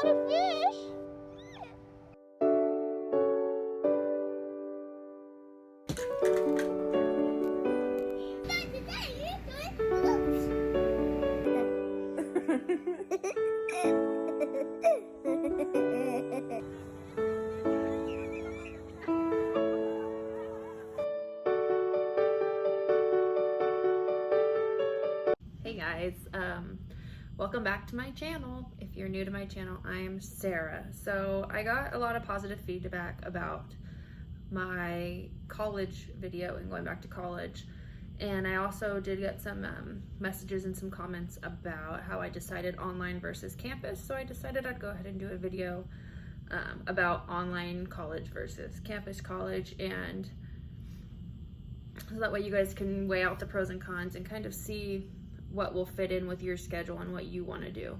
lot of fish. Hey guys, welcome back to my channel. If you're new to my channel, I am Sarah. So I got a lot of positive feedback about my college video and going back to college. And I also did get some messages and some comments about how I decided online versus campus. So I decided I'd go ahead and do a video about online college versus campus college, and so that way you guys can weigh out the pros and cons and kind of see what will fit in with your schedule and what you want to do.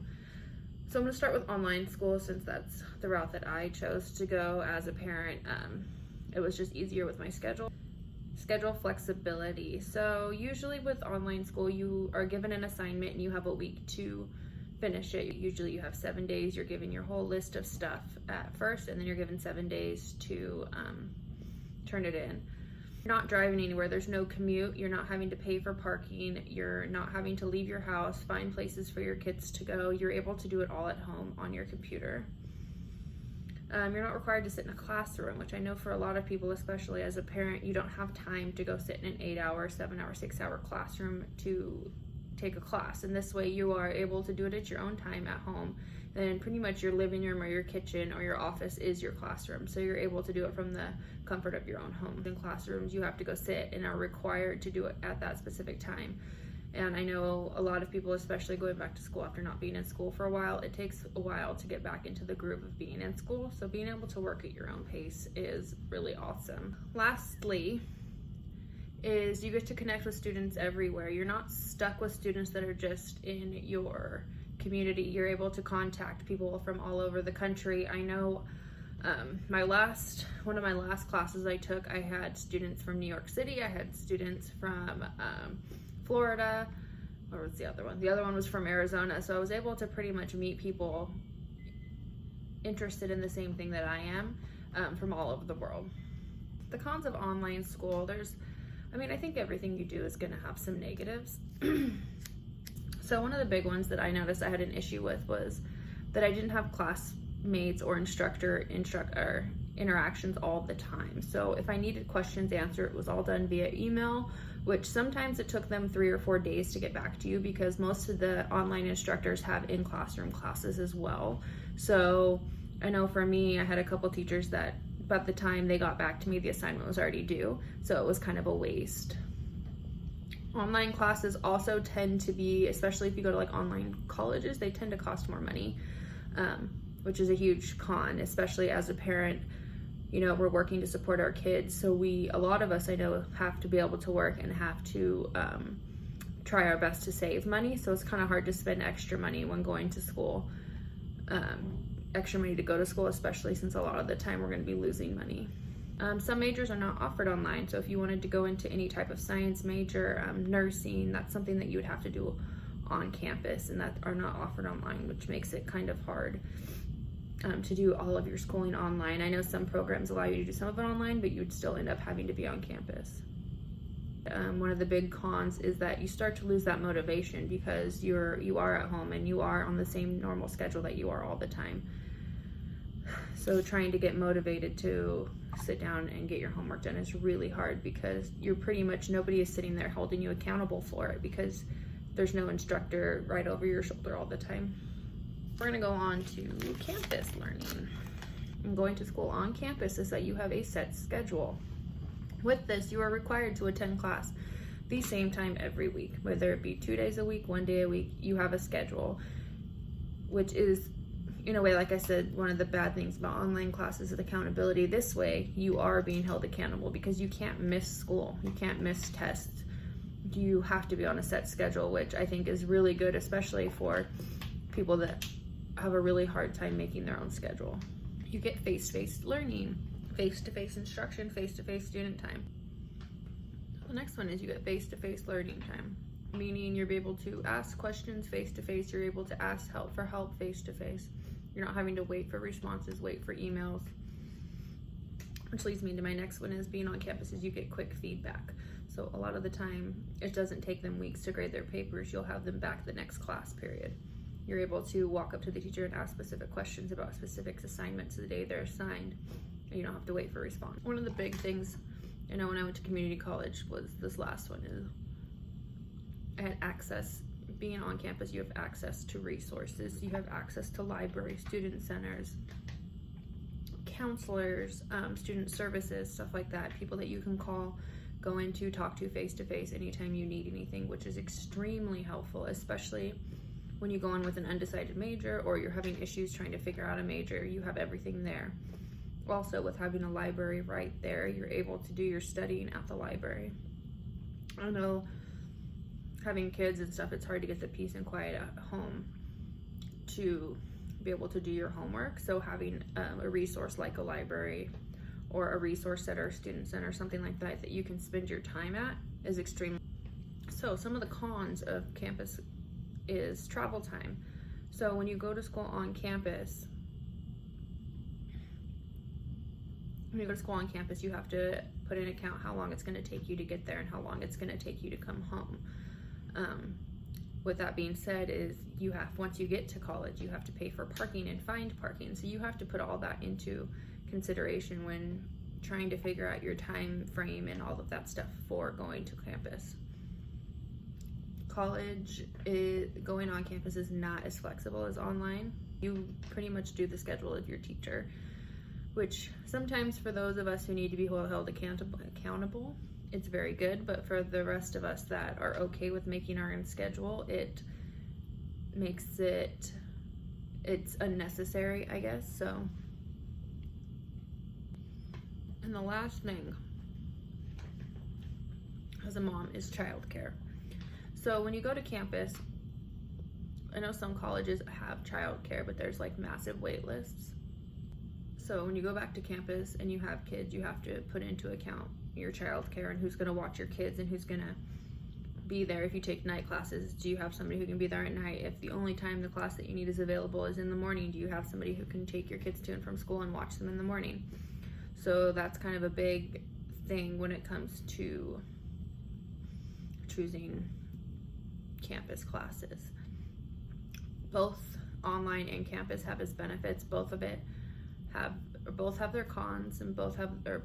So I'm going to start with online school, since that's the route that I chose to go as a parent. It was just easier with my schedule flexibility. So usually with online school, you are given an assignment and you have a week to finish it. Usually you have 7 days. You're given your whole list of stuff at first, and then you're given 7 days to turn it in. You're not driving anywhere. There's no commute. You're not having to pay for parking. You're not having to leave your house, find places for your kids to go. You're able to do it all at home on your computer. You're not required to sit in a classroom, which I know for a lot of people, especially as a parent, you don't have time to go sit in an 8-hour, 7-hour, 6-hour classroom to take a class. And this way you are able to do it at your own time at home. And pretty much your living room or your kitchen or your office is your classroom. So you're able to do it from the comfort of your own home. In classrooms, you have to go sit and are required to do it at that specific time. And I know a lot of people, especially going back to school after not being in school for a while, it takes a while to get back into the groove of being in school. So being able to work at your own pace is really awesome. Lastly, is you get to connect with students everywhere. You're not stuck with students that are just in your community. You're able to contact people from all over the country. I know one of my last classes I took, I had students from New York City. I had students from Florida. Or was the other one? The other one was from Arizona. So I was able to pretty much meet people interested in the same thing that I am, from all over the world. The cons of online school, I think everything you do is going to have some negatives. So one of the big ones that I noticed I had an issue with was that I didn't have classmates or instructor interactions all the time. So if I needed questions answered, it was all done via email, which sometimes it took them 3 or 4 days to get back to you, because most of the online instructors have in-classroom classes as well. So I know for me, I had a couple teachers that by the time they got back to me, the assignment was already due. So it was kind of a waste. Online classes also tend to be, especially if you go to like online colleges, they tend to cost more money, which is a huge con, especially as a parent. You know, we're working to support our kids. So a lot of us I know have to be able to work and have to try our best to save money. So it's kind of hard to spend extra money when going to school, extra money to go to school, especially since a lot of the time we're going to be losing money. Some majors are not offered online. So if you wanted to go into any type of science major, nursing, that's something that you would have to do on campus, and that are not offered online, which makes it kind of hard to do all of your schooling online. I know some programs allow you to do some of it online, but you'd still end up having to be on campus. One of the big cons is that you start to lose that motivation, because you are at home and you are on the same normal schedule that you are all the time. So trying to get motivated to sit down and get your homework done is really hard, because nobody is sitting there holding you accountable for it, because there's no instructor right over your shoulder all the time. We're gonna go on to campus learning. And going to school on campus is that you have a set schedule. With this, you are required to attend class the same time every week, whether it be 2 days a week, 1 day a week. You have a schedule, which is, in a way, like I said, one of the bad things about online classes is accountability. This way, you are being held accountable, because you can't miss school. You can't miss tests. You have to be on a set schedule, which I think is really good, especially for people that have a really hard time making their own schedule. You get face-to-face learning, face-to-face instruction, face-to-face student time. The next one is you get face-to-face learning time, meaning you're able to ask questions face-to-face, you're able to ask for help face-to-face. You're not having to wait for responses, wait for emails. Which leads me to my next one, is being on campus is you get quick feedback. So a lot of the time, it doesn't take them weeks to grade their papers. You'll have them back the next class period. You're able to walk up to the teacher and ask specific questions about specific assignments the day they're assigned, and you don't have to wait for a response. One of the big things I know when I went to community college was this last one, is I had access. Being on campus, you have access to resources. You have access to libraries, student centers, counselors, student services, stuff like that. People that you can call, go into, talk to face to face anytime you need anything, which is extremely helpful, especially when you go on with an undecided major or you're having issues trying to figure out a major. You have everything there. Also, with having a library right there, you're able to do your studying at the library. I know having kids and stuff, it's hard to get the peace and quiet at home to be able to do your homework. So having a resource like a library or a resource center, student center, something like that, that you can spend your time at is extremely. So some of the cons of campus is travel time. So when you go to school on campus, you have to put in account how long it's going to take you to get there and how long it's going to take you to come home. With that being said, is once you get to college, you have to pay for parking and find parking. So you have to put all that into consideration when trying to figure out your time frame and all of that stuff for going to campus. Going on campus is not as flexible as online. You pretty much do the schedule of your teacher, which sometimes for those of us who need to be held accountable, it's very good, but for the rest of us that are okay with making our own schedule, it makes it's unnecessary, I guess. So, and the last thing as a mom is childcare. So when you go to campus, I know some colleges have childcare, but there's like massive wait lists. So when you go back to campus and you have kids, you have to put into account your childcare and who's going to watch your kids and who's going to be there. If you take night classes, do you have somebody who can be there at night? If the only time the class that you need is available is in the morning, do you have somebody who can take your kids to and from school and watch them in the morning? So that's kind of a big thing when it comes to choosing campus classes. Both online and campus have its benefits. Both have their cons, and both have their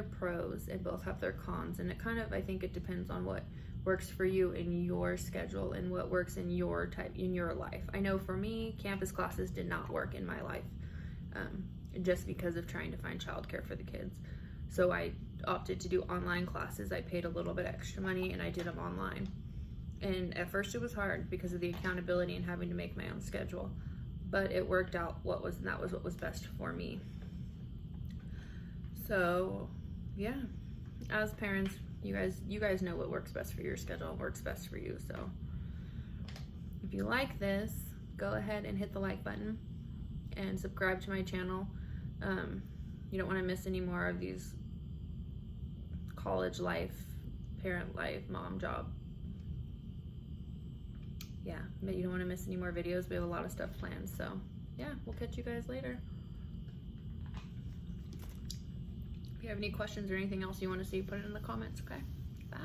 pros, and both have their cons. And it kind of, I think it depends on what works for you in your schedule and what works in your life. I know for me, campus classes did not work in my life, just because of trying to find childcare for the kids. So I opted to do online classes. I paid a little bit extra money and I did them online. And at first it was hard because of the accountability and having to make my own schedule, but it worked out that was what was best for me. So yeah, as parents, you guys know what works best for your schedule, works best for you. So if you like this, go ahead and hit the like button and subscribe to my channel. You don't want to miss any more of these college life, parent life, mom job. Yeah, but you don't want to miss any more videos. We have a lot of stuff planned. So yeah, we'll catch you guys later. If you have any questions or anything else you want to see, put it in the comments, okay? Bye.